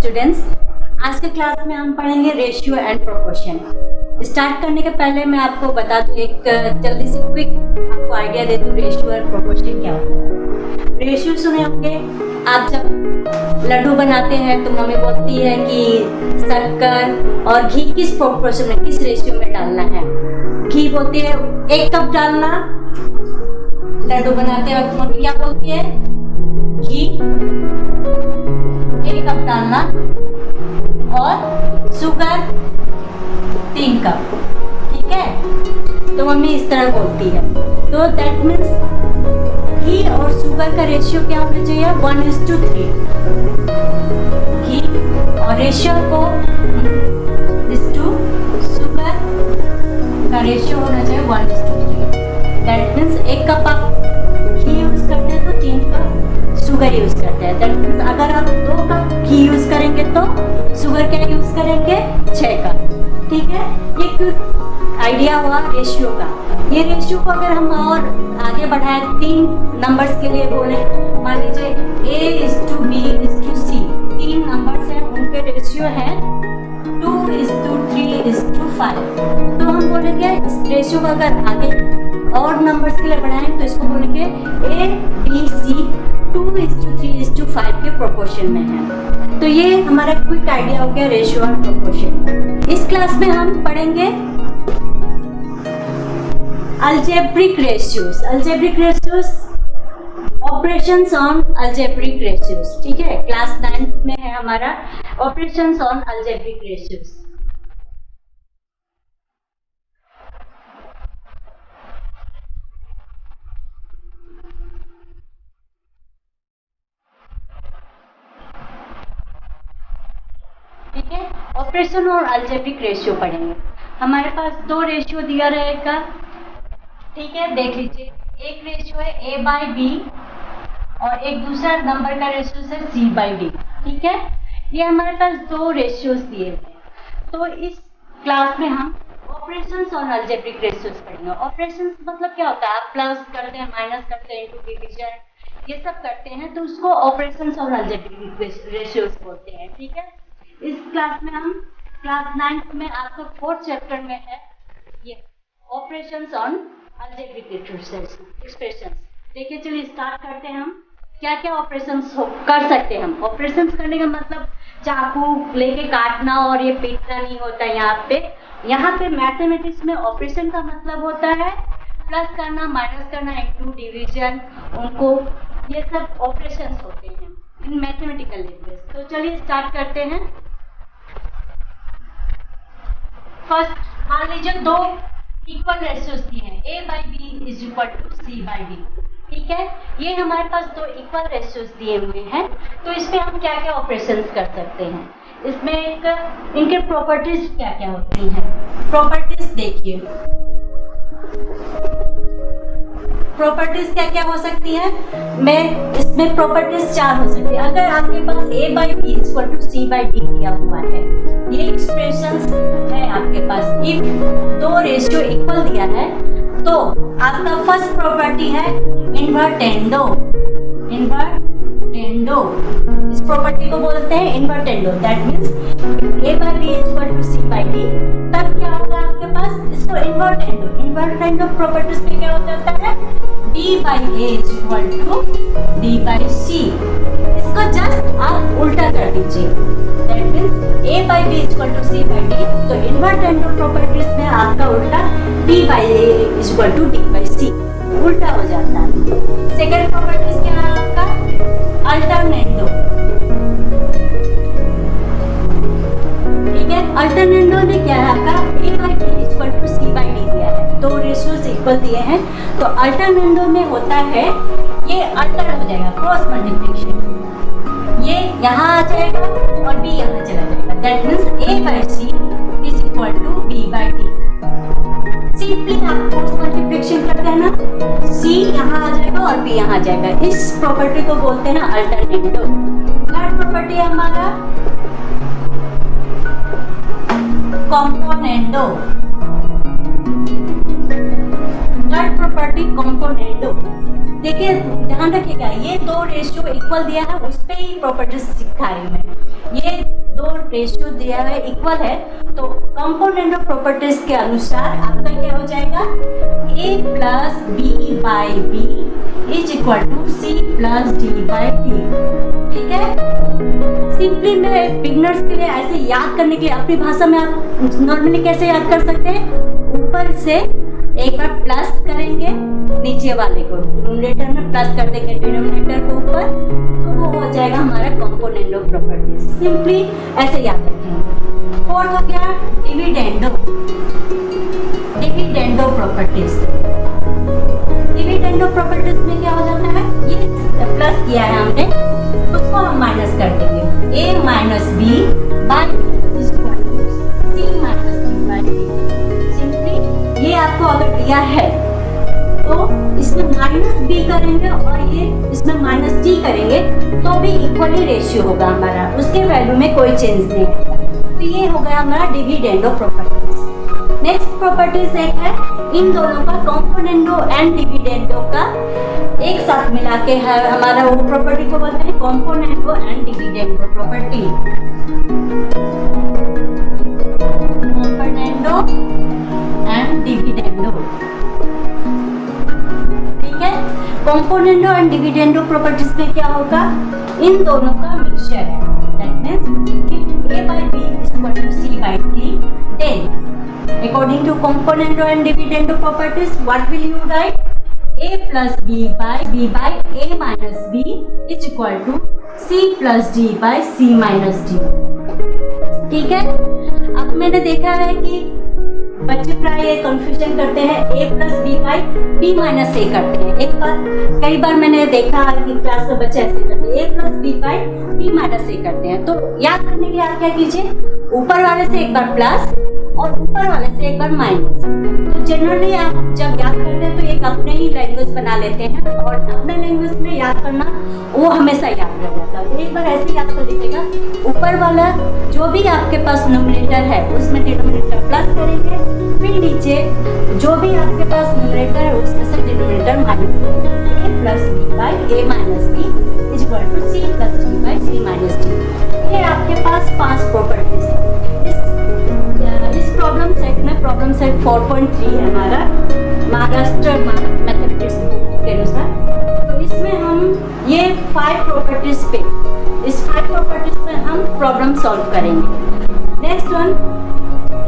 Students, आज के class में हम पढ़ेंगे रेशियो एंड प्रोपोर्शन। स्टार्ट करने के पहले मैं आपको बता दूं, एक जल्दी से क्विक आपको आइडिया दे दूं रेशियो और प्रोपोर्शन क्या होता है। रेशियो सुने होंगे आप, जब लड्डू बनाते हैं तो मम्मी बोलती है कि शक्कर और घी किस प्रोपोर्शन में, किस रेशियो में डालना है। घी बोलती है 1 कप डालना, लड्डू बनाते वक्त मम्मी क्या बोलती है, घी 1 कप डालना और शुगर 3 कप, ठीक है। तो मम्मी इस तरह बोलती है। तो दैट मीन्स घी और शुगर का रेशियो क्या होना चाहिए, 1:3। घी और रेशियो को शुगर का रेशियो होना चाहिए 1:3। दैट मीन्स 1 कप आप घी यूज करते हैं तो 3 कप शुगर यूज करते हैं। दैट मीन्स अगर आप 2 कप घी यूज करेंगे तो शुगर क्या यूज करेंगे, 6 कप, ठीक है। ये क्विक आइडिया हुआ रेशियो का। ये रेशियो को अगर हम और आगे बढ़ाएं, 3 नंबर्स के लिए बोले, मान लीजिए A:B:C, 3 नंबर्स हैं, उनके रेशियो है 2:3:5। तो हम बोलेंगे इस रेशियो को अगर आगे और नंबर्स के लिए बढ़ाएं तो इसको बोलेंगे ABC 2:3:5 के प्रोपोर्शन में है। तो ये हमारा क्विक आइडिया हो गया रेशियो और प्रोपोर्शन। इस क्लास में हम पढ़ेंगे algebraic ratios. Algebraic ratios, operations on algebraic ratios, ठीक है। क्लास 9 में है हमारा ऑपरेशंस ऑन अलजेब्रिक रेशियोज। ठीक है, ऑपरेशन और अलजेब्रिक रेशियो पढ़ेंगे। हमारे पास 2 रेशियो दिया रहेगा, ठीक है, देख लीजिए। एक रेशियो है A/B और एक दूसरा नंबर का रेशियो है C/D, ठीक है। ये हमारे पास 2 रेशियोज दिए हैं। तो इस क्लास में हम ऑपरेशंस और अलजेब्रिक रेशियोज पढ़ेंगे। ऑपरेशंस मतलब क्या होता है, आप प्लस करते हैं, माइनस करते हैं, इनटू, डिवीजन, ये सब करते हैं, तो उसको ऑपरेशंस और अलजेब्रिक रेशियोज बोलते हैं, ठीक है। इस क्लास में हम क्लास 9 में आपका 4th चैप्टर में है ये ऑपरेशंस ऑन अलजेब्रिक एक्सप्रेशंस। देखिए, चलिए स्टार्ट करते हैं। हम क्या क्या ऑपरेशंस कर सकते हैं। हम ऑपरेशंस करने का मतलब चाकू लेके काटना और ये पीटना नहीं होता। यहाँ पे मैथमेटिक्स में ऑपरेशन का मतलब होता है प्लस करना, माइनस करना, इनटू, डिवीजन, उनको ये सब ऑपरेशंस होते हैं इन मैथमेटिकल लैंग्वेज। तो चलिए स्टार्ट करते हैं। फर्स्ट मान लीजिए 2 इक्वल रेशियोज दिए हैं, A/B = C/D, ठीक है। ये हमारे पास 2 इक्वल रेशियोज दिए हुए हैं। तो इसमें हम क्या क्या ऑपरेशंस कर सकते हैं, इसमें इनके प्रॉपर्टीज क्या क्या होती हैं। प्रॉपर्टीज देखिए, प्रॉपर्टीज क्या क्या हो सकती है। इसमें प्रॉपर्टीज 4 हो सकती है। अगर आपके पास A/B = C/D दिया हुआ है, ये एक्सप्रेशंस है आपके पास, इफ 2 रेशियो इक्वल दिया है तो आपका फर्स्ट प्रॉपर्टी है इन्वर्टेंडो। इन्वर्टेंडो, इस प्रॉपर्टी को बोलते हैं invertendo. That means A/B = C/D, तब क्या होगा आपके पास, इसको इन्वर्टेंडो प्रॉपर्टीज में क्या होता है, B/A = D/C। इसको जस्ट आप उल्टा कर दीजिए। दैट मीन्स A/B = C/D, तो इन्वर्टेंडो प्रॉपर्टीज में आपका उल्टा B/A = D/C उल्टा हो जाता है। सेकेंड प्रॉपर्टीज क्या है आपका, अल्टरनेंडो, ठीक है। अल्टरनेंडो में क्या है आपका, A/B = C/D दिया है, 2 रेशियोज इक्वल दिए हैं। तो अल्टरनेंडो में होता है, ये अल्टर हो जाएगा, क्रॉस मल्टीप्लिकेशन, ये यहाँ आ जाएगा और B यहाँ चला जाएगा। That means A/C = B/D। Simply आप क्रॉस मल्टीप्लिकेशन करते हैं ना, C यहाँ आ जाएगा और B यहाँ आ जाएगा। इस प्रॉपर्टी को बोलते हैं अल्टरनेंडो। थर्ड प्रॉपर्टी है हमारा कॉम्पोनेंडो। थर्ड प्रॉपर्टी कॉम्पोनेंडो, देखिए ध्यान रखिएगा, ये दो रेशियो इक्वल दिया है, उस पे ही प्रॉपर्टीज सिखा रही मैं। ये दो रेशियो दिया है इक्वल है, तो कंपोनेंट ऑफ प्रॉपर्टीज के अनुसार आपका क्या हो जाएगा, a plus B by B is equal to C plus D by D. ठीक है, सिंपली मैं बिगनर्स के लिए ऐसे याद करने के लिए अपनी भाषा में आप नॉर्मली कैसे याद कर सकते हैं, ऊपर से एक बार प्लस करेंगे नीचे वाले को, न्यूमरेटर में प्लस कर देंगे डिनोमिनेटर को ऊपर, तो वो हो जाएगा हमारा कंपोनेंट ऑफ प्रॉपर्टीज। सिंपली ऐसे याद रखेंगे। फोर्थ हो गया dividendo, dividendo properties. Dividendo properties में क्या हो जाता है, ये प्लस किया है हमने, उसको हम माइनस कर देंगे, a minus B by C minus D by D. Simply ये आपको अगर दिया है तो इसमें माइनस बी करेंगे और ये इसमें माइनस डी करेंगे तो भी इक्वली रेशियो होगा हमारा, उसके वैल्यू में कोई चेंज नहीं होगा। तो ये हो गया हमारा डिविडेंडो प्रॉपर्टीज। नेक्स्ट प्रॉपर्टीज एक है, इन दोनों का कंपोनेंडो एंड डिविडेंडो का एक साथ मिला के है हमारा वो प्रॉपर्टी को बोलते हैं componendo and dividendo property. Componendo and dividendo, ठीक है। कंपोनेंडो एंड डिविडेंडो प्रॉपर्टीज में क्या होगा, इन दोनों का मिक्सचर है, that means a by b is equal to c by d, then according to componendo and dividendo properties what will you write, a plus b by a minus b is equal to c plus d by c minus d। ठीक है, अब मैंने देखा है कि बच्चे प्राय ये कंफ्यूजन करते हैं a plus B by B minus A करते हैं। एक बार कई बार मैंने देखा कि क्लास में बच्चे ऐसे करते हैं, a plus B by B minus A करते हैं। तो याद करने के लिए आप क्या कीजिए, ऊपर वाले से एक बार प्लस और ऊपर वाले से एक बार माइनस। तो जनरली आप जब याद करते हैं तो एक अपने ही लैंग्वेज बना लेते हैं और अपने लैंग्वेज में याद करना वो हमेशा याद रह जाता है। तो एक बार ऐसे याद कर लीजिएगा, ऊपर वाला जो भी आपके पास न्यूमरेटर है उसमें डिनोमिनेटर प्लस करेंगे, फिर नीचे जो भी आपके पास न्यूमरेटर है उसमें से डिनोमिनेटर माइनस करेंगे। a plus B by A minus B is equal to C plus D by C minus D. ये आपके पास 5 प्रॉपर्टीज है। इस प्रॉब्लम सेट में प्रॉब्लम सेट 4.3 है हमारा महाराष्ट्र मैथमेटिक्स के अनुसार। तो इसमें हम ये 5 प्रॉपर्टीज पे, इस 5 प्रॉपर्टीज पे हम प्रॉब्लम सॉल्व करेंगे। नेक्स्ट वन,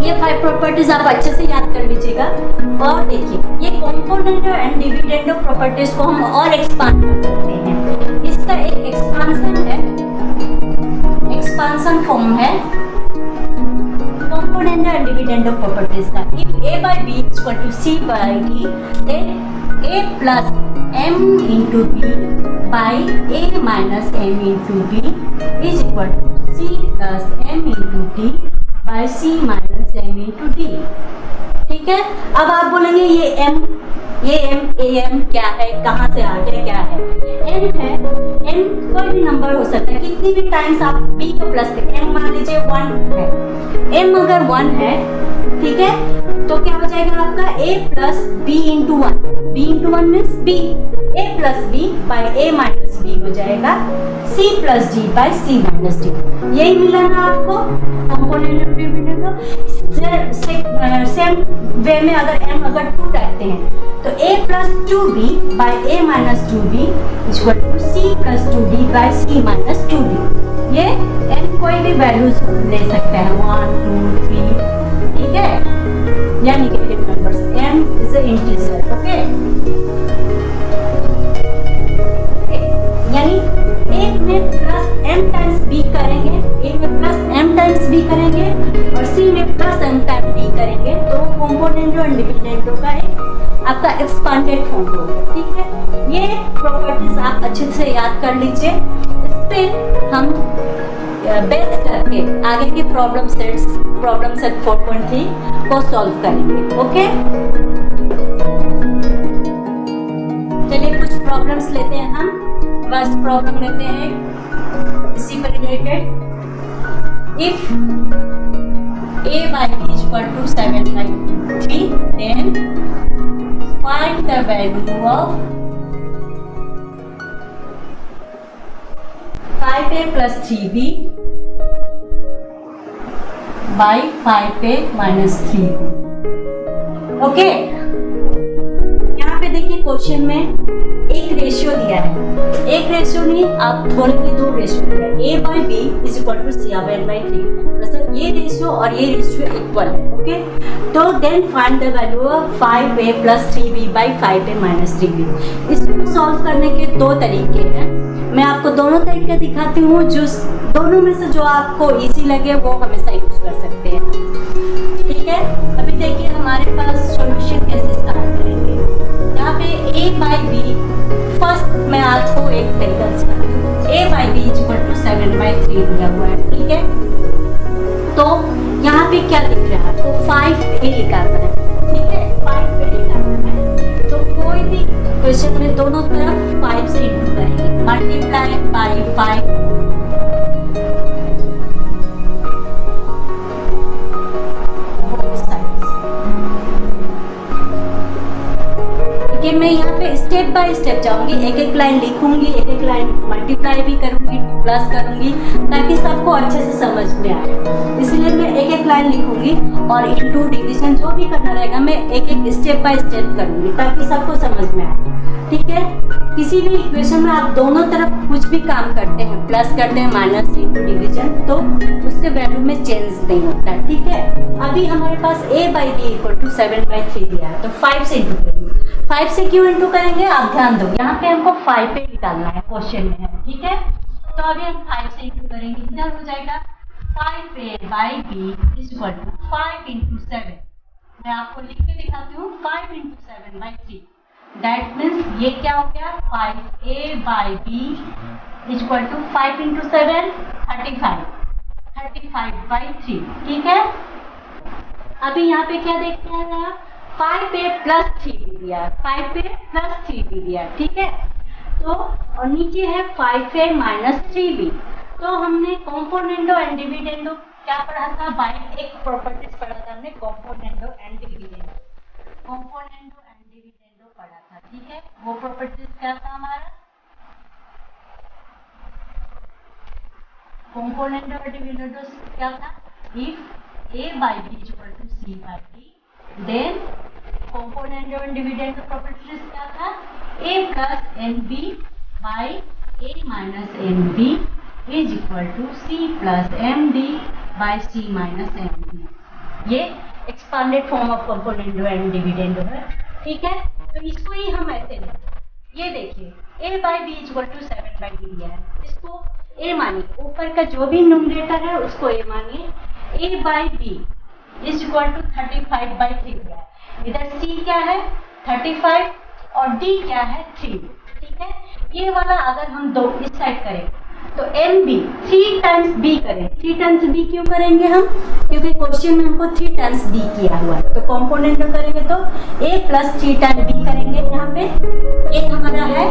ये 5 प्रॉपर्टीज आप अच्छे से याद कर लीजिएगा और देखिए ये कंपोनेंडो एंड डिविडेंडो प्रॉपर्टीज को हम और एक्सपांड कर सकते हैं। इसका एक एक्सपांशन है, एक्सपांशन फॉर्म है कंपोनेंडो एंड डिविडेंडो प्रॉपर्टीज का। If a by b is equal to c by d, then a plus m into b by a minus m into b is equal to c plus m into d by c minus m into d। ठीक है, अब आप बोलेंगे ये m a m क्या है, कहाँ से आ गया, क्या है, n है, n कोई भी नंबर हो सकता है, कितनी भी टाइम्स आप b को प्लस करें, m मान लीजिए 1 है, m अगर 1 है, ठीक है, तो क्या हो जाएगा आपका a plus b into 1, b into 1 means b, a plus b by a minus b हो जाएगा c plus d by c minus d। यही मिला ना आपको component of dividendo. Same way में अगर m अगर 2 रखते हैं तो a plus 2b by a minus 2b is equal to c plus 2d by c minus 2d। ये n कोई भी वैल्यूज ले सकते हैं, 1 2 3, ठीक है, या negative numbers, m is a integer, okay. यानी a में प्लस m टाइम्स b करेंगे, a में प्लस m टाइम्स b करेंगे और c में प्लस m टाइम्स b करेंगे, तो कंपोनेंडो एंड डिविडेंडो का एक आपका एक्सपांडेड फॉर्म होगा। ठीक है, ये प्रॉपर्टीज आप अच्छे से याद कर लीजिए। इस पे हम बेस करके आगे के प्रॉब्लम सेट 4.3 को सॉल्व करेंगे, ओके। चलिए कुछ प्रॉब्लम्स लेते हैं हम। फर्स्ट प्रॉब्लम लेते हैं इसी पर related, if a by b is equal to 7/3, then find the value of 5a plus 3b by 5a minus 3b। Okay, यहाँ पे देखिए क्वेश्चन में एक रेशियो दिया है, एक रेशियो नहीं आप बोलेंगे दो रेशियो दिया है, a by B is equal to c/n/3, मतलब ये रेशियो और ये रेशियो इक्वल है। ओके, तो then find the value of 5a plus 3b by 5a minus 3b। इसको सॉल्व करने के दो तरीके हैं, मैं आपको दोनों तरीके दिखाती हूँ, जो दोनों में से जो आपको इजी लगे वो हमेशा यूज कर सकते हैं। ठीक है, अभी देखिए हमारे पास सॉल्यूशन कैसे स्टार्ट करेंगे। यहाँ पे a बाई बी, फर्स्ट मैं आपको एक तरीका सिखाती a by B is equal to 7/3 दिया हुआ है। ठीक है, तो यहाँ पे क्या दिख रहा है, तो 5a निकालना है। ठीक है, 5a निकालना है, तो कोई भी क्वेश्चन में दोनों तरफ 5 से इंटू करेंगे, मल्टीप्लाई बाई 5 मैं यहाँ पे स्टेप बाय स्टेप जाऊंगी, एक एक लाइन लिखूंगी, एक एक लाइन मल्टीप्लाई भी करूंगी, प्लस करूंगी, ताकि सबको अच्छे से समझ में आए। इसलिए मैं एक एक लाइन लिखूंगी और इनटू डिवीजन जो भी करना रहेगा मैं एक एक स्टेप बाय स्टेप करूंगी ताकि सबको समझ में आए। ठीक है, किसी भी इक्वेशन में आप दोनों तरफ कुछ भी काम करते हैं, प्लस करते हैं, माइनस इनटू डिवीजन, तो उसके वैल्यू में चेंज नहीं होता है। ठीक है, अभी हमारे पास a by B equal to 7/3 दिया है, तो 5 से इंटू करेंगे। 5 से क्यों इंटू करेंगे आप ध्यान दो, यहाँ पे हमको 5 निकालना है, क्वेश्चन में है। ठीक है, तो अभी हम 5 से इंटू करेंगे, इधर हो जाएगा 5a by B is equal to 5 into 7। मैं आपको लिख के दिखाती हूँ, 5 इंटू 7/3, दैट मीन्स ये क्या हो गया, 5a by B is equal to 5 into 7 35/3। ठीक है, अभी यहाँ पे क्या देखते हैं आप, 5a प्लस 3b दिया है, 5a प्लस 3b दिया है। ठीक है, तो और नीचे है 5a माइनस 3b। तो हमने कॉम्पोनेंडो एंड डिविडेंडो क्या पढ़ा था, बाई एक प्रॉपर्टीज पढ़ा था हमने, componendo and dividendo, componendo and dividendo पढ़ा था। ठीक है, वो प्रॉपर्टीज क्या था हमारा, कॉम्पोनेंडो और डिविडेंडो क्या था, if a by B is equal to c by d, then componendo and dividendo properties क्या था, a plus nb by a minus nb is equal to c plus md by c minus md। ये expanded form of componendo and dividendo है। ठीक है, तो इसको ही हम ऐसे लेंगे, ये देखिए a by B is equal to 7/3 दिया है, इसको a मानिए, ऊपर का जो भी न्यूमरेटर है उसको a मानिए, a by B is equal to 35/3 दिया है, इधर c क्या है 35 और d क्या है 3। ठीक है, ये वाला अगर हम दो इस साइड करें तो mb 3 टाइम्स b करें, 3 टाइम्स b क्यों करेंगे हम, क्योंकि क्वेश्चन में हमको 3 टाइम्स b किया हुआ है, तो कॉम्पोनेंट करेंगे तो a प्लस 3 टाइम b करेंगे। यहाँ पे a हमारा है,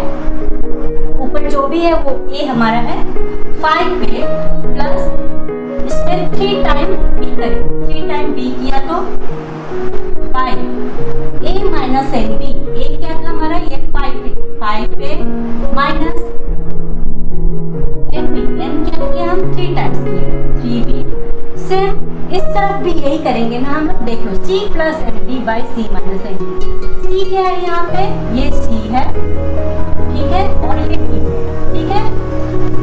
ऊपर जो भी है वो a हमारा है, 5a प्लस इसमें 3 टाइम b करें, 3 टाइम b किया तो by a minus nb, a क्या था हमारा, ये 5a माइनस nb, n क्या किया हम 3 टाइम्स किए 3b। सेम इस तरफ भी यही करेंगे ना हम, देख लो c plus nb by c minus nb, c क्या है यहाँ पे, ये c है। ठीक है, और ये b है। ठीक है,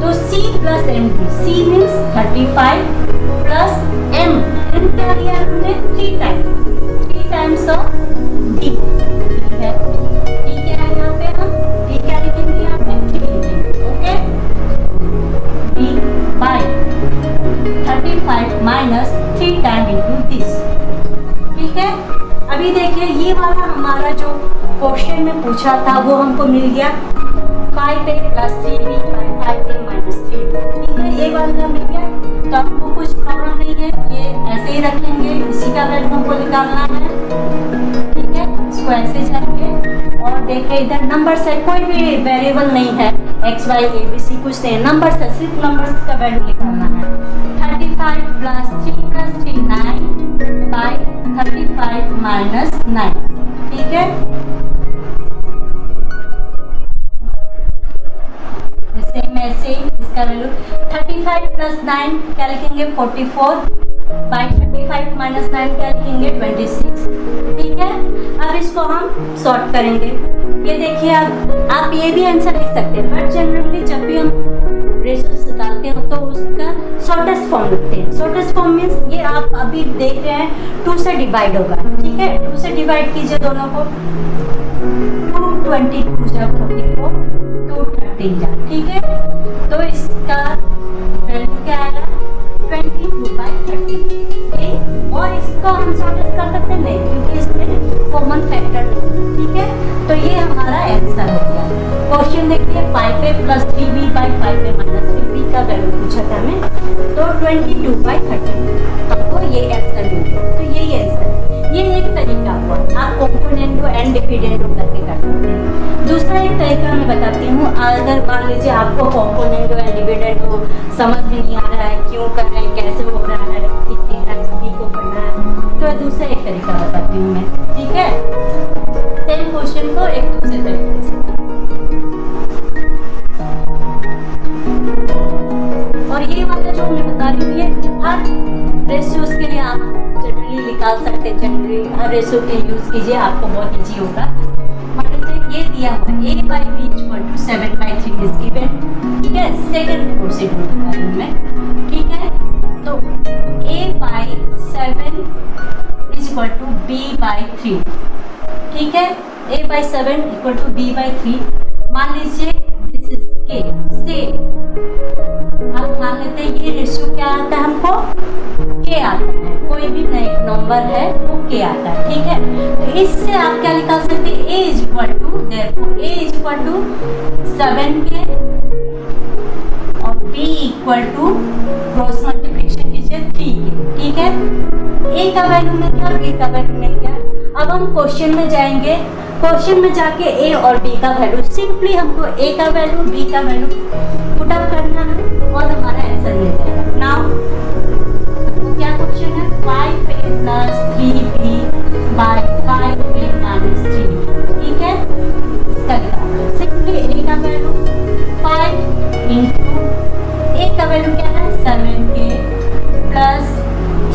तो c plus nb, c means 35 plus m क्या लिया हमने 3 टाइम्स ऑफ d। ठीक है, d क्या है यहाँ पे, हम d क्या लिखेंगे यहाँ पे 3 लिखेंगे। Okay, d by 35 minus 3 time into this. ठीक है, अभी देखिए ये वाला हमारा जो क्वेश्चन में पूछा था वो हमको मिल गया, 5a plus 3b by 5a minus 3b। ठीक है, ये वाला मिल गया, तो आपको कुछ प्रॉब्लम नहीं है, ये ऐसे ही रखेंगे, इसी का वैल्यू हमको निकालना है। ठीक है, इसको ऐसे जाएंगे और देखिए इधर नंबर से कोई भी वेरिएबल नहीं है, x y a b c कुछ नहीं, नंबर से सिर्फ नंबर्स का वैल्यू निकालना है। 35 प्लस 3 प्लस 3 9 बाई 35 माइनस 9। ठीक है, ऐसे इसका वैल्यू प्लस 9 क्या लिखेंगे 44 बाई 35 माइनस 9 क्या लिखेंगे 26। ठीक है, अब इसको हम सॉर्ट करेंगे। ये देखिए आप ये भी आंसर लिख सकते हैं, बट जनरली जब भी हम रेशियोज निकालते हो तो उसका शॉर्टेस्ट फॉर्म लिखते हैं। शॉर्टेस्ट फॉर्म मीन्स ये आप अभी देख रहे हैं 2 से डिवाइड होगा। ठीक है, 2 से डिवाइड कीजिए दोनों को, 222 जब 44 230 जा। ठीक है, तो इसका वैल्यू क्या आएगा 22/30। और इसको हम शॉर्टेस्ट कर सकते नहीं क्योंकि इसमें कॉमन फैक्टर नहीं। ठीक है, तो ये हमारा आंसर हो गया। क्वेश्चन देखिए 5a + 3b/5a - 3b का वैल्यू पूछा था हमें, तो 22/30 हमको ये आंसर मिल गया। तो यही आंसर, ये एक तरीका हुआ, आप कंपोनेंडो एंड डिविडेंडो करके कर सकते हैं। दूसरा एक तरीका मैं बताती हूँ, अगर मान लीजिए आपको कंपोनेंडो एंड डिविडेंडो समझ में नहीं आ रहा है, क्यों कर रहे हैं, कैसे हो रहा है, कितने टाइम्स b को करना है, तो दूसरा एक तरीका बताती हूँ मैं। ठीक है, सेम क्वेश्चन को एक दूसरे तरीके से, और ये वाला जो मैं बता रही हूँ ये हर रेशियोज के लिए आप जनरली निकाल सकते हैं। जनरली हर रेशियो के यूज कीजिए, आपको बहुत इजी होगा। मान लीजिए ये दिया हुआ a/b = 7/3 इज गिवन। ठीक है, सेकंड प्रोसीड्यूर बता रही हूँ मैं। ठीक है, तो a/7 = b/3। ठीक है, a/7 = b/3। मान लीजिए दिस इज k से, आप मान लेते हैं ये रेशियो क्या आता है हमको k आता है, कोई भी नई नंबर है वो k आता है। ठीक है, तो इससे आप क्या निकाल सकते हैं a = 7k और b = क्रॉस मल्टीप्लिकेशन कीजिए 3k। ठीक है, a का वैल्यू मिल गया और b का वैल्यू मिल गया। अब हम क्वेश्चन में जाएंगे, क्वेश्चन में जाके a और b का वैल्यू, सिंपली हमको a का वैल्यू b का वैल्यू पुट अप करना है और हमारा आंसर मिल जाएगा। नाउ क्या क्वेश्चन है 5a + 3b/5a - 3b। ठीक है, इसका निकालना सिंपली a का वैल्यू 5 इंटू a का वैल्यू क्या है 7k प्लस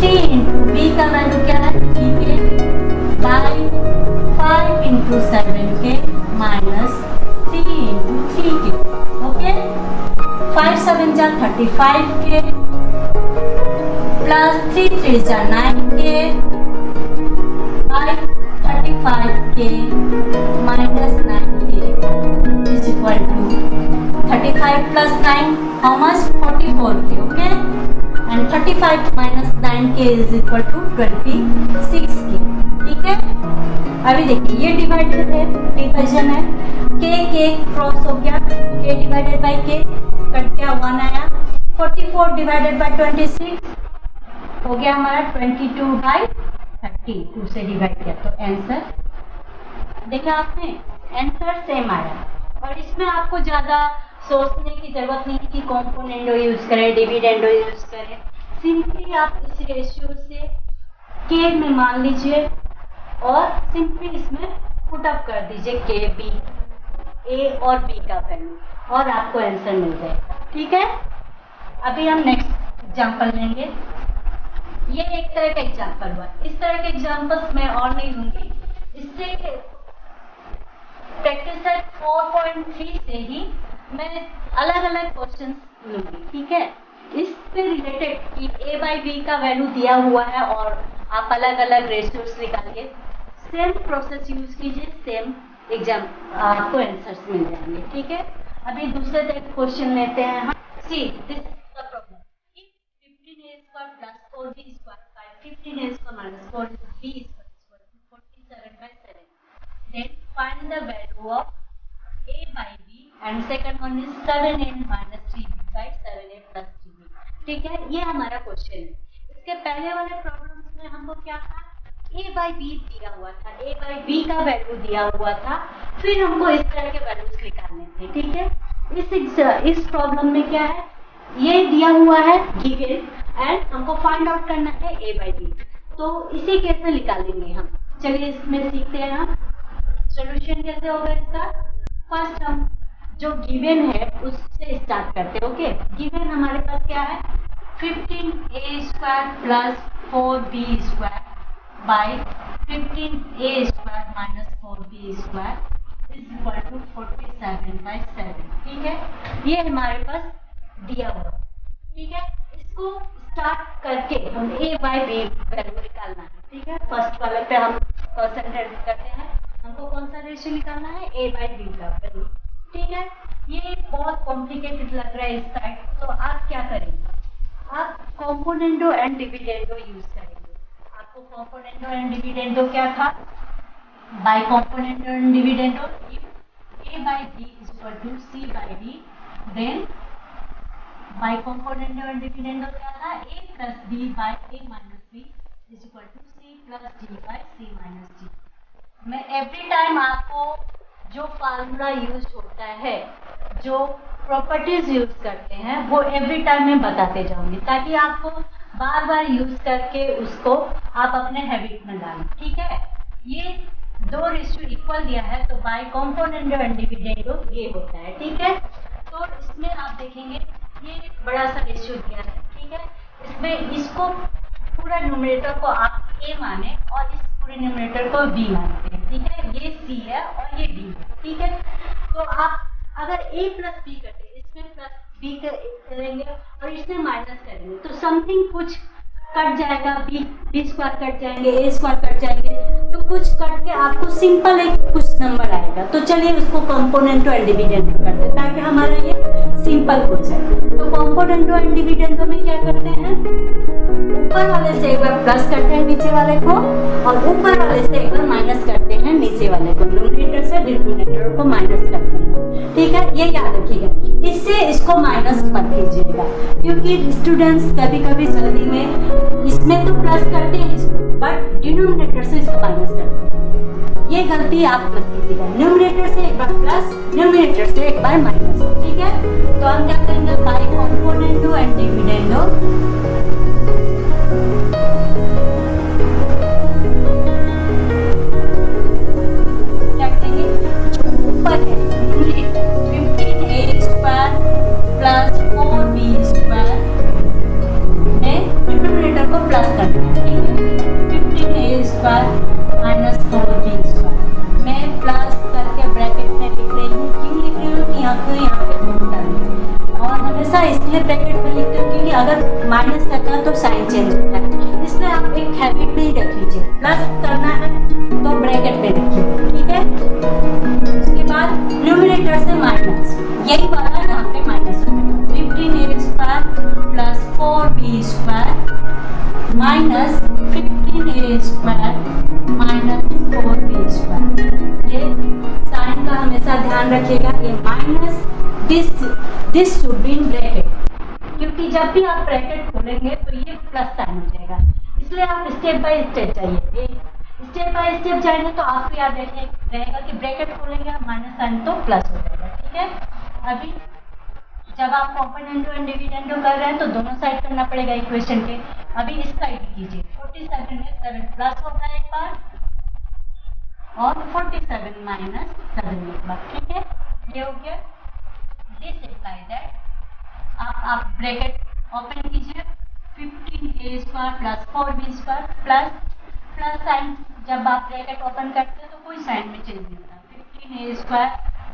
3 इंटू b का वैल्यू क्या है 3k by 5 into 7k minus 3 into 3k। Okay, 5 7 जा 35k प्लस 3 3 जा 9k by 35k minus 9k is equal to 35 plus 9 how much 44k। Okay, and 35 minus 9k is equal to 26k। ठीक है, अभी देखिए ये divided है, division है, k cross हो गया, k divided by k cut गया 1 आया, 44 डिवाइडेड बाय 26 हो गया हमारा 22/30, 2 से डिवाइड किया तो आंसर देखा आपने, आंसर सेम आया। और इसमें आपको ज़्यादा सोचने की जरूरत नहीं कि कंपोनेंडो यूज करें, डिविडेंडो यूज करें, सिंपली आप इस रेशियो से k में मान लीजिए और सिंपली इसमें पुट अप कर दीजिए k b a और b का वैल्यू और आपको आंसर मिल जाएगा। ठीक है, अभी हम नेक्स्ट एग्जांपल लेंगे। ये एक तरह का एग्जांपल हुआ, इस तरह के एग्जांपल्स मैं और नहीं लूंगी, इससे प्रैक्टिस सेट 4.3 से ही मैं अलग अलग क्वेश्चन लूंगी। ठीक है, इससे रिलेटेड कि a/b का वैल्यू दिया हुआ है और आप अलग अलग रेशियोज निकालिए, सेम प्रोसेस यूज कीजिए, सेम एग्जाम आपको आंसर्स मिल जाएंगे। ठीक है, अभी दूसरे क्वेश्चन लेते हैं हम। See this the problem, if 15a² + 4b² 15a² - 4b² = 47/7, then find the value of a/b and second one is 7a - 3b/7a + 3b। ठीक है, ये हमारा क्वेश्चन है। इसके पहले वाले प्रॉब्लम्स में हमको क्या था a/b दिया हुआ था, a/b का वैल्यू दिया हुआ था, फिर हमको इस तरह के वैल्यूज निकालने थे। ठीक है, इस प्रॉब्लम में क्या है, ये दिया हुआ है गिवन एंड हमको फाइंड आउट करना है a/b, तो इसे कैसे निकालेंगे हम, चलिए इसमें सीखते हैं हम सोल्यूशन कैसे होगा इसका। फर्स्ट हम जो गिवन है उससे स्टार्ट करते हैं। ओके, गिवन हमारे पास क्या है 15a² plus 4b² by 15a² minus 4b² is equal to 47/7। ठीक है, ये हमारे पास दिया हुआ। ठीक है, इसको स्टार्ट करके हम a बाई बी वैल्यू निकालना है। ठीक है, फर्स्ट वाले पे हम कंसंट्रेट करते हैं, हमको कौन सा रेशियो निकालना है, a बाई बी का वैल्यू। ठीक है, ये बहुत कॉम्प्लिकेटेड लग रहा है इस साइड, तो आप क्या करेंगे, आप कॉम्पोनेंटो एंड डिविडेंडो यूज करेंगे। आपको कॉम्पोनेंटो एंड डिविडेंडो क्या था, by componendo and dividendo if a by b is equal to c by d, then by componendo and dividendo क्या था, a plus b by a minus b is equal to c plus d by c minus d। मैं every time आपको जो formula use होता है, जो properties use करते हैं, वो एवरी टाइम मैं बताते जाऊंगी, ताकि आपको बार बार यूज करके उसको आप अपने हैबिट में डालें। ठीक है, ये दो रेशियो इक्वल दिया है, तो बाय कॉम्पोनेंडो एंड डिविडेंडो ये होता है। ठीक है, तो इसमें आप देखेंगे ये एक बड़ा सा रेशियो दिया है। ठीक है, इसमें इसको पूरा न्यूमरेटर को आप a माने और इस पूरे न्यूमरेटर को b मानते हैं। ठीक है, ये c है और ये d है। ठीक है, तो आप अगर a प्लस b करते हैं, इसमें प्लस b करेंगे और इसमें माइनस करेंगे, तो समथिंग कुछ कट जाएगा, b स्क्वायर कट जाएंगे, a स्क्वायर कट जाएंगे, तो कुछ कट के आपको सिंपल एक कुछ नंबर आएगा। तो चलिए उसको कंपोनेंटो एंड डिविडेंडो करते हैं, ताकि हमारा ये सिंपल कुछ है। तो कंपोनेंटो एंड डिविडेंडो में क्या करते हैं, ऊपर वाले से एक बार प्लस करते हैं नीचे वाले को, और ऊपर वाले से एक बार माइनस करते हैं नीचे वाले को, न्यूमरेटर से डिनोमिनेटर को माइनस करते हैं। ठीक है, ये याद रखिएगा, इससे इसको माइनस मत कीजिएगा, क्योंकि स्टूडेंट्स कभी कभी जल्दी में इसमें तो प्लस करते हैं इसको, बट डिनोमिनेटर से इसको माइनस करते हैं। ये गलती आप मत कीजिएगा, न्यूमरेटर से एक बार प्लस, न्यूमरेटर से एक बार माइनस। ठीक है, तो हम क्या करेंगे, बाय कॉम्पोनेंटो एंड डिविडेंडो क्या करेंगे, जो ऊपर है 15a² प्लस 4b² में डिनोमिनेटर को प्लस करना है। ठीक है, 15a² माइनस 4b² मैं प्लस करके ब्रैकेट में लिख रही हूँ। क्यों लिख रही हूँ कि यहाँ पे टोटल है, और हमेशा इसलिए ब्रैकेट में लिखते हूँ क्योंकि अगर माइनस करना है तो साइन चेंज होता है, इसलिए आप एक हैबिट में ही रख लीजिए, प्लस करना है तो ब्रैकेट में रखिए। ठीक है, उसके बाद न्यूमरेटर से माइनस, यही वाला यहाँ पे माइनस हो जाएगा, 15a² plus 4b² minus 15a² minus 4b²। ये साइन का हमेशा ध्यान रखिएगा, ये minus this should be in bracket, क्योंकि जब भी आप ब्रैकेट खोलेंगे तो ये प्लस साइन हो जाएगा, इसलिए आप स्टेप बाय स्टेप जाइए। स्टेप बाय स्टेप जाएंगे तो आपको याद रहेगा कि ब्रैकेट खोलेंगे माइनस साइन तो प्लस हो जाएगा। ठीक है, अभी जब आप कॉम्पोनेंटो एंड डिविडेंडो कर रहे हैं तो दोनों साइड करना पड़ेगा इक्वेशन के। अभी इस साइड कीजिए, 47 में 7 प्लस होता है एक बार, और 47 माइनस 7 एक बार। ठीक है, ये हो गया। दिस इम्प्लाई दैट आप ब्रैकेट ओपन कीजिए, 15a² plus 4b² plus plus sign, जब आप ब्रैकेट ओपन करते हैं तो कोई साइन में चेंज नहीं होता, 15a²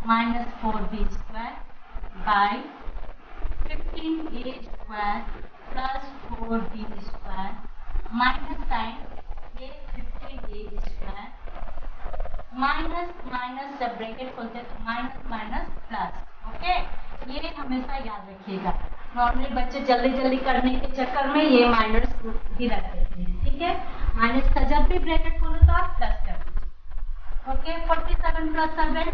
minus 4b² by 15a² plus 4b² minus sign, ये 15a² माइनस माइनस, जब ब्रैकेट खोलते हैं तो माइनस माइनस प्लस। ओके, ये हमेशा याद रखिएगा, नॉर्मली बच्चे जल्दी जल्दी करने के चक्कर में ये माइनस ही रख देते हैं। ठीक है, माइनस का जब भी ब्रैकेट खोलो तो आप प्लस कर दीजिए। Okay, 47 plus 7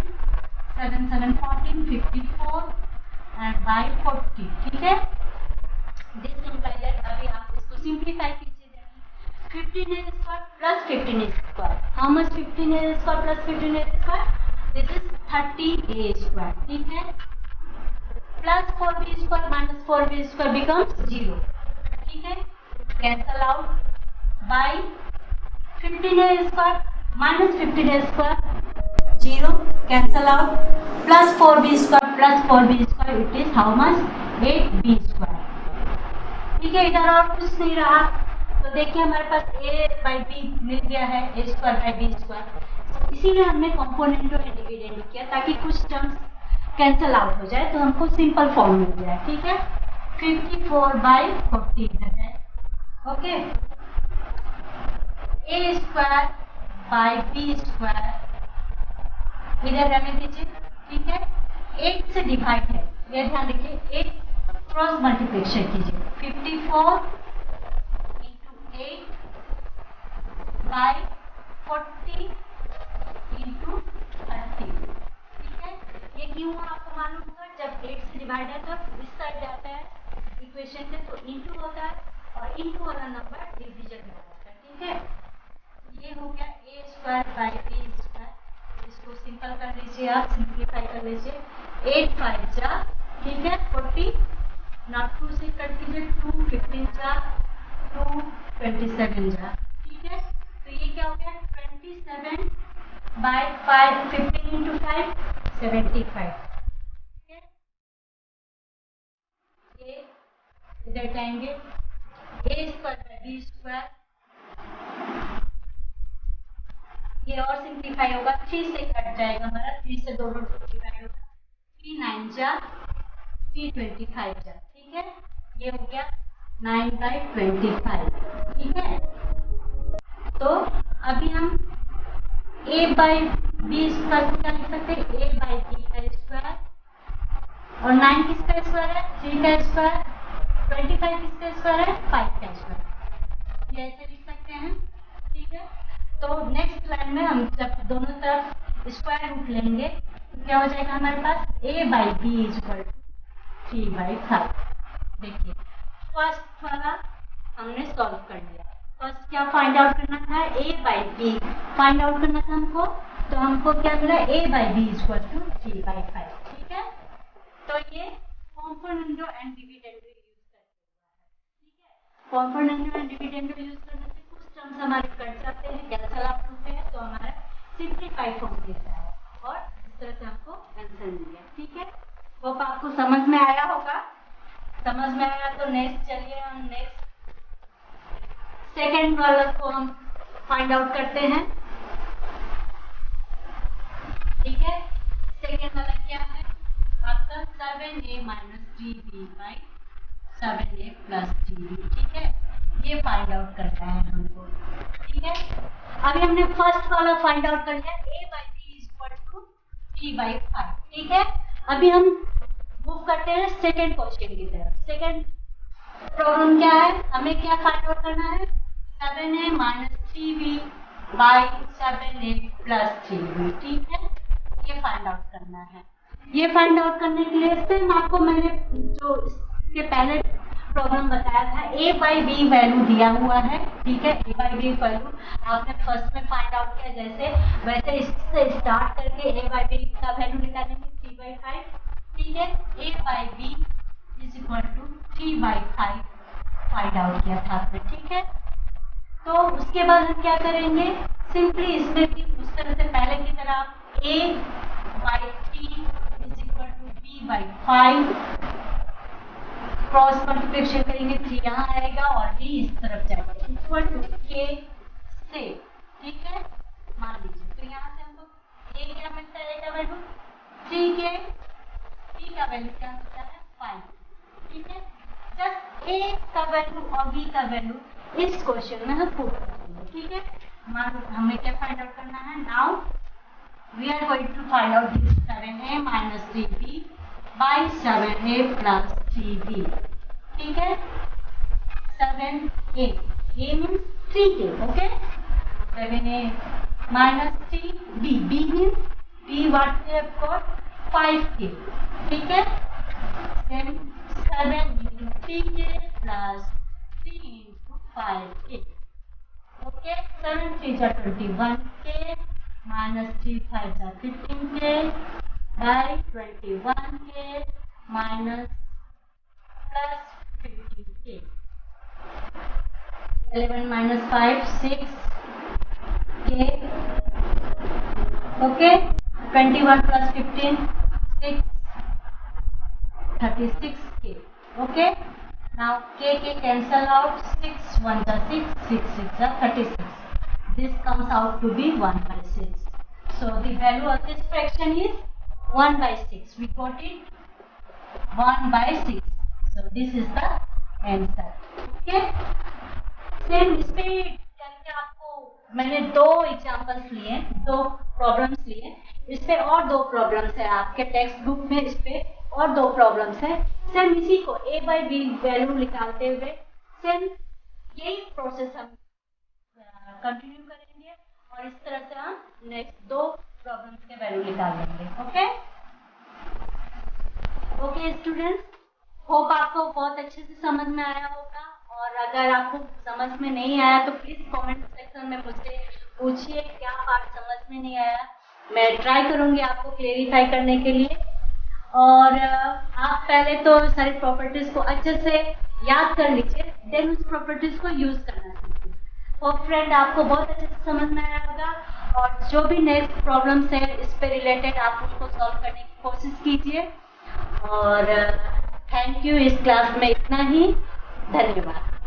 7 7 14 54 and by 40। ठीक है, दिस इम्प्लाई दैट अभी आप इसको सिंप्लीफाई कीजिए, 15a² plus 15a²। How much 15a² plus 15a²? This is 30a²। ठीक है, plus 4b² minus 4b² becomes 0। ठीक है, cancel out by 15a² minus 15a², 0 cancel out, plus 4b² plus 4b², it is how much, 8b²। ठीक है, इधर और कुछ नहीं रहा, तो देखिए हमारे पास a/b मिल गया है, a² / b²। इसीलिए हमने कंपोनेंट और डिविडेंड किया ताकि कुछ टर्म्स कैंसल आउट हो जाए, तो हमको सिंपल फॉर्म मिल जाए। ठीक है, 54/40 इधर है। ओके, a² / b² इधर रहने दीजिए। ठीक है, 8 से डिवाइड है, ये ध्यान रखिए, 8 क्रॉस मल्टीप्लिकेशन कीजिए, 54 इंटू 8 बाई 40 इंटू 30। ठीक है, ये क्यों आपको मालूम होगा, जब 8 से डिवाइड है तो इस साइड जाता है इक्वेशन से, तो इंटू होता है और इंटू वाला नंबर डिवीजन में होता है। ठीक है, ये हो गया a²/b²। इसको सिंपल कर लीजिए, आप सिंप्लीफाई कर लीजिए, 8 5 जा, ठीक है, 40 नॉट 2 से कट कीजिए, 2 15 जा, 2 27 जा। ठीक है, तो ये क्या हो गया, 27/5, 15 इंटू 5 75। ठीक है, ये इधर जाएंगे, a²/b², ये और सिंप्लीफाई होगा, 3 से कट जाएगा हमारा, 3 से दोनों डिवाइड होगा, 3 9 जा, 3 25 जा। ठीक है, ये हो गया 9/25। ठीक है, तो अभी हम a/b² को क्या लिख सकते हैं, a/b² और 9 किसका स्क्वायर है, 3 का स्क्वायर, 25 किसका स्क्वायर है, 5 का स्क्वायर, ये ऐसे लिख सकते हैं। ठीक है, तो नेक्स्ट लाइन में हम जब दोनों तरफ स्क्वायर रूट लेंगे तो क्या हो जाएगा हमारे पास, a/b = 3/5। देखिए, फर्स्ट वाला हमने सॉल्व कर लिया। फर्स्ट क्या फाइंड आउट करना था, a/b फाइंड आउट करना था हमको, तो हमको क्या मिला, a/b = 3/5। ठीक है, तो ये कॉम्पोनेंटो एंड डिविडेंडो यूज करते हैं। ठीक है, कॉम्पोनेंटो एंड डिविडेंडो यूज करने से कुछ टर्म्स हमारे कट जाते हैं, कैंसल आउट होते हैं, तो हमारा सिंप्लीफाइड फॉर्म देता है और इस तरह से हमको आंसर मिल गया। ठीक है, होप आपको समझ में आया होगा। समझ में आया तो नेक्स्ट चलिए हम नेक्स्ट सेकेंड वाला को हम फाइंड आउट करते हैं। ठीक है, सेकेंड वाला क्या है आपका, 7a - 3b/7a + 3b। ठीक है, ये फाइंड आउट करना है हमको। ठीक है, अभी हमने फर्स्ट वाला फाइंड आउट कर लिया, a/b = 3/5। ठीक है, अभी हम मूव करते हैं सेकेंड क्वेश्चन की तरफ। सेकेंड प्रॉब्लम क्या है, हमें क्या फाइंड आउट करना है, 7a - 3b/7a + 3b। ठीक है, ये फाइंड आउट करना है। ये फाइंड आउट करने के लिए सेम आपको मैंने जो इसके पहले प्रॉब्लम बताया था, a/b वैल्यू दिया हुआ है। ठीक है, a/b वैल्यू आपने फर्स्ट में फाइंड आउट किया जैसे, वैसे इससे स्टार्ट करके a/b का वैल्यू निकालेंगे 3/5। ठीक है, a/b = 3/5 फाइंड आउट किया था आपने। ठीक है, तो उसके बाद हम क्या करेंगे, सिंपली इसमें भी उस तरह से पहले की तरह a/3 = b/5 क्रॉस मल्टीप्लिकेशन करेंगे, 3 यहाँ आएगा और b इस तरफ जाएगा, इक्वल टू k से। ठीक है, मान लीजिए, तो यहाँ से हमको a क्या मिलता है, a का वैल्यू 3k, b का वैल्यू क्या मिलता है, 5। ठीक है, जस्ट a का वैल्यू और b का वैल्यू इस क्वेश्चन में हम पुट करेंगे। ठीक है, हमें क्या फाइंड आउट करना है, now we are going to find out this 7a - 3b/7a + 3b। ठीक है, 7a, a means 3k, okay, 7a - 3b, b means b what we have got, 5k। ठीक है, 7 into 3k plus 3 into 5k। Okay, 7 3 जा 21k minus 3 5 जा 15k by 21k minus plus 15k। 11 minus 5 6k। Okay, 21 plus 15 6 36k। Okay, Now k cancel out, 6 1 are 6, 6 6 are 36. This comes out to be 1 by 6. So the value of this fraction is 1 by 6. We got it, 1 by 6. So this is the answer. Okay. Same इस पे करके आपको मैंने दो examples लिए, दो problems लिए। इस पे और दो प्रॉब्लम्स है आपके टेक्स्ट बुक में, इस पे और दो प्रॉब्लम्स है। सेम इसी को a बाई बी वैल्यू निकालते हुए सेम यही प्रोसेस हम कंटिन्यू करेंगे और इस तरह से हम नेक्स्ट दो प्रॉब्लम्स के वैल्यू निकाल लेंगे। ओके ओके स्टूडेंट्स, होप आपको बहुत अच्छे से समझ में आया होगा, और अगर आपको समझ में नहीं आया तो प्लीज कमेंट सेक्शन में मुझसे पूछिए क्या पार्ट समझ में नहीं आया। मैं ट्राई करूंगी आपको क्लेरिफाई करने के लिए। और आप पहले तो सारी प्रॉपर्टीज को अच्छे से याद कर लीजिए, देन उस प्रॉपर्टीज को यूज करना सीखिए। होप फ्रेंड आपको बहुत अच्छे से समझ में आया होगा, और जो भी नेक्स्ट प्रॉब्लम्स है इस पे रिलेटेड आप उसको सॉल्व करने की कोशिश कीजिए। और थैंक यू, इस क्लास में इतना ही, धन्यवाद।